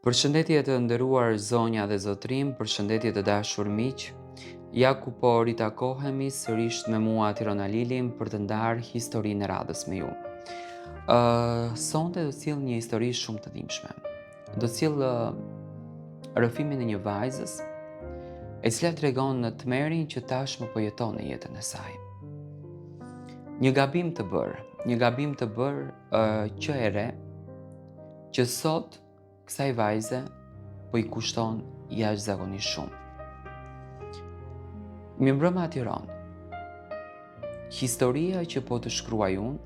Përshëndetje të nderuar zonja dhe zotrim, përshëndetje të dashur miq. Ja ku po ritakohemi sërish me mua Tirona Lilin për të ndarë historinë e radhës me ju. Sonte do sill një histori shumë të dhimbshme. Do sill rrëfimin e një vajzës e cila tregon në tmerin që tashmë po jeton në jetën e saj. Një gabim të bërë që e re, që sot kësaj vajze po i kushton jashtëzakonisht shumë. Mirëmbrëma Tiranë. Historia që po të shkruaj unë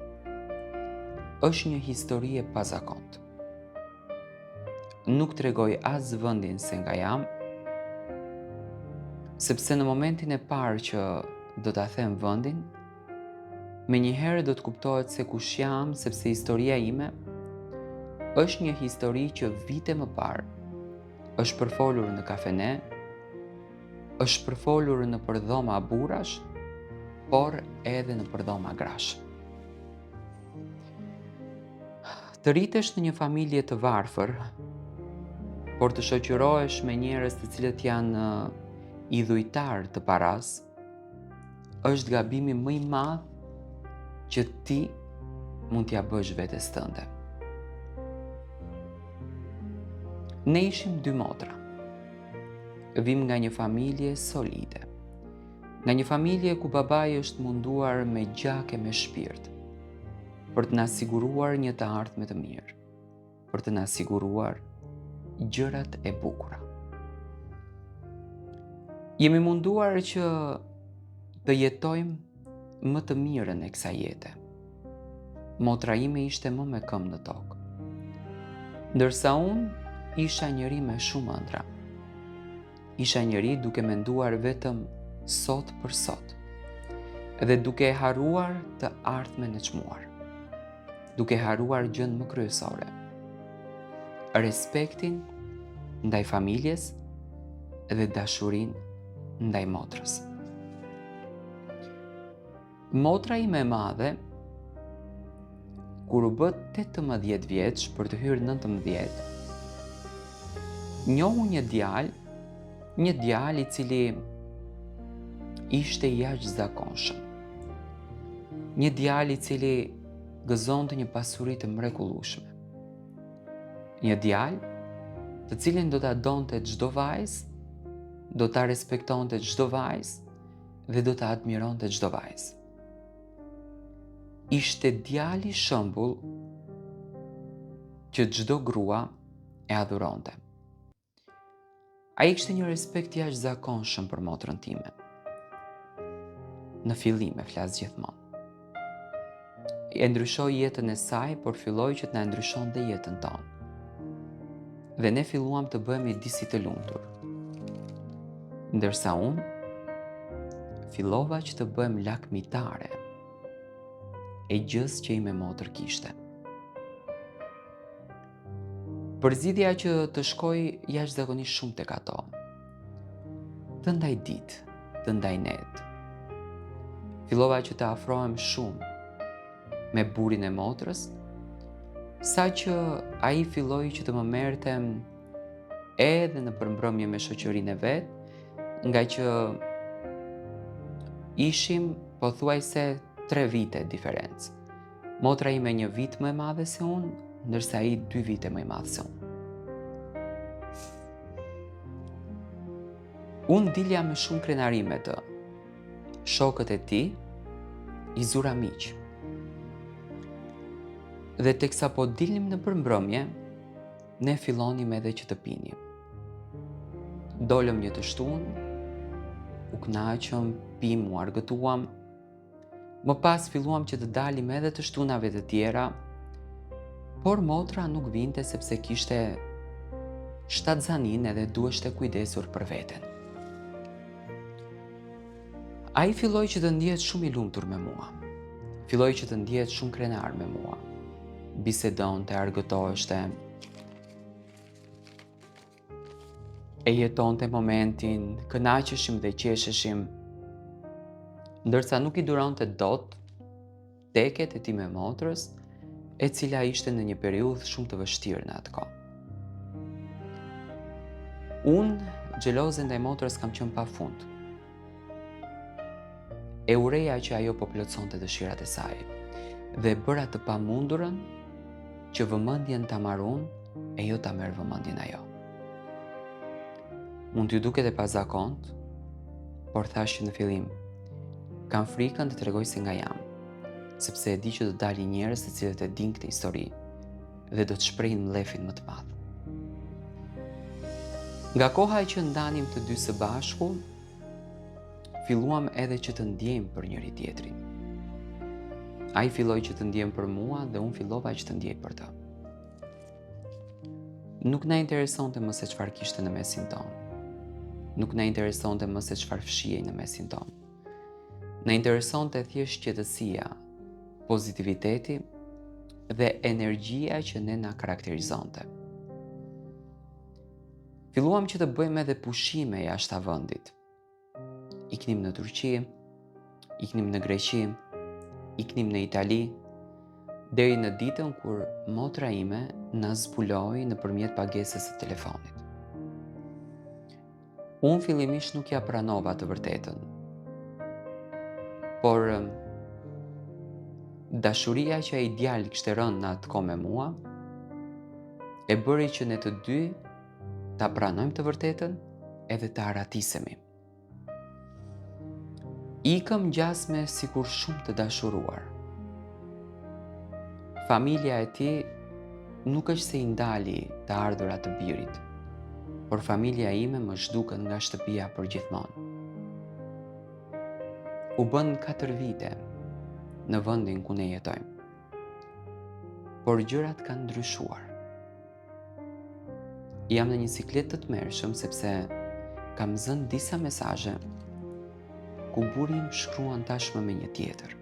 është një histori e pazakontë. Nuk tregoj as vendin se nga jam, sepse në momentin e parë që do ta them vendin, menjëherë do të kuptohet se kush jam, sepse historia ime është një histori që vite më parë është përfolur në kafene, është përfolur në përdhoma burrash, por edhe në përdhoma grash. Të rritesh në një familje të varfër, por të shoqërohesh me njerëz të cilët janë idhujtar të paras, është gabimi më i madh që ti mund t'ja bësh vetes tënde. Ne ishim dy motra. Vim nga një familje solide. Nga një familje ku babai është munduar me gjak e me shpirt për të na siguruar një të ardhme të mirë, për të na siguruar gjërat e bukura. Jemi munduar që të jetojmë më të mirën e kësaj jete. Motra ime ishte më me këmbë në tokë, ndërsa unë isha njëri me shumë ëndra. Isha njëri duke menduar vetëm sot për sot, dhe duke harruar të ardhmen e çmuar, duke harruar gjën më kryesore: respektin ndaj familjes dhe dashurinë ndaj motrës. Motra ime e madhe, kur u bë 18 vjeç për të hyrë 19, njohu një djalë i cili ishte jashtëzakonshëm. Një djalë i cili gëzonte një pasuri të mrekullueshme. Një djalë të cilin do ta donte çdo vajzë, do ta respektonte çdo vajzë dhe do ta admironte çdo vajzë. Ishte djali shembull që çdo grua e adhuronte. Ai kishte një respekt jashtëzakonshëm për motrën time. Në fillim e flas gjithmonë. E ndryshoi jetën e saj, por filloi që të na ndryshonte jetën tonë. Dhe ne filluam të bëhemi disi të lumtur. Ndërsa unë fillova që të bëhem lakmitare e gjës që ime motër kishte. Përzidhja që të shkoj jashtëzakonisht shumë tek ato. Të ndaj ditë, të ndaj net. Fillova që të afrohem shumë me burin e motrës, sa që ai filloi që të më merrte edhe në përmbrëmje me shoqërinë e vet, nga që ishim pothuajse 3 vite diferencë. Motra ime 1 vit më e madhe se unë, ndërsa ai 2 vite më i madh se unë. Unë dilja me shumë krenari me të. Shokët e tij i zura miq. Dhe teksa po dilnim në përmbrëmje, ne fillonim edhe që të pinim. Dolëm një të shtunë, u kënaqëm, pim, u argëtuam. Më pas filluam që të dalim edhe të shtunave të tjera, por motra nuk vinte sepse kishte shtatzanin edhe duheshte kujdesur për veten. Ai filloi që të ndihet shumë i lumtur me mua. Filloi që të ndihet shumë krenar me mua. Bisedonte, argëtoheshte. E jetonte momentin, kënaqeshim dhe qesheshim. Ndërsa nuk i duronte dot teket e tij me motrës, e cila ishte në një periudhë shumë të vështirë në atë kohë. Unë xheloze ndaj motrës kam qenë pafund. E ureja që ajo po plotësonte dëshirat e saj dhe bëra të pamundurën që vëmendjen ta marr unë e jo ta merr vëmendjen ajo. Mund t'ju duket e pazakont, por thash që në fillim kam frikën të tregoj se nga jam, sepse e di që do të dalin njerëz të cilët e dinë këtë histori dhe do të shprehin mlefin më të madh. Nga koha që ndanim të dy së bashku, filluam edhe që të ndjejmë për njëri tjetrin. Ai filloi që të ndjem për mua dhe unë fillova që të ndjej për të. Nuk na interesonte më se çfarë kishte në mesin tonë. Nuk na interesonte më se çfarë fshihej në mesin tonë. Na interesonte thjesht qetësia, pozitiviteti dhe energjia që ne na karakterizonte. Filluam që të bëjmë edhe pushime jashtë vendit. Iknim në Turqi, iknim në Greqi, iknim në Itali, deri në ditën kur motra ime na zbuloi nëpërmjet pagesës së telefonit. Unë fillimisht nuk ja pranova të vërtetën, por dashuria që ai djalë kishte rënë në atë kohë me mua e bëri që ne të dy ta pranojmë të vërtetën edhe ta aratisemi. Ikëm gjasme sikur shumë të dashuruar. Familja e tij nuk është se i ndali të ardhurat të birit, por familja ime më zhdukën nga shtëpia për gjithmonë. U bën 4 vite në vendin ku ne jetojmë, por gjërat kanë ndryshuar. Jam në një siklet të tmerrshëm sepse kam zënë disa mesazhe ku burri im shkruan tashmë me një tjetër.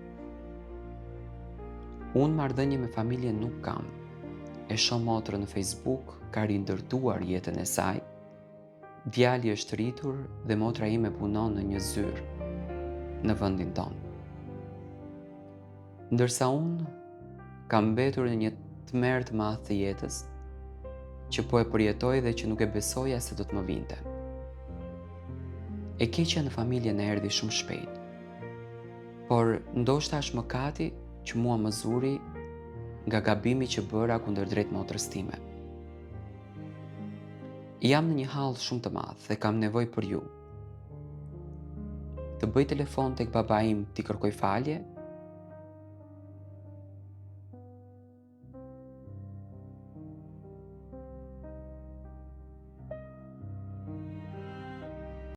Unë marrëdhënie me familjen nuk kam. E shoh motrën në Facebook, ka rindërtuar jetën e saj. Djali është rritur dhe motra ime punon në një zyrë në vendin tonë. Ndërsa unë kam mbetur në një tmerr të madh të jetës që po e përjetoj dhe që nuk e besoja se do të më vinte. E keqja në familje na erdhi shumë shpejt, por ndoshta është mëkati që mua më zuri nga gabimi që bëra kundër drejt motrës time. Jam në një hall shumë të madh dhe kam nevojë për ju. Të bëj telefon tek baba im t'i kërkoj falje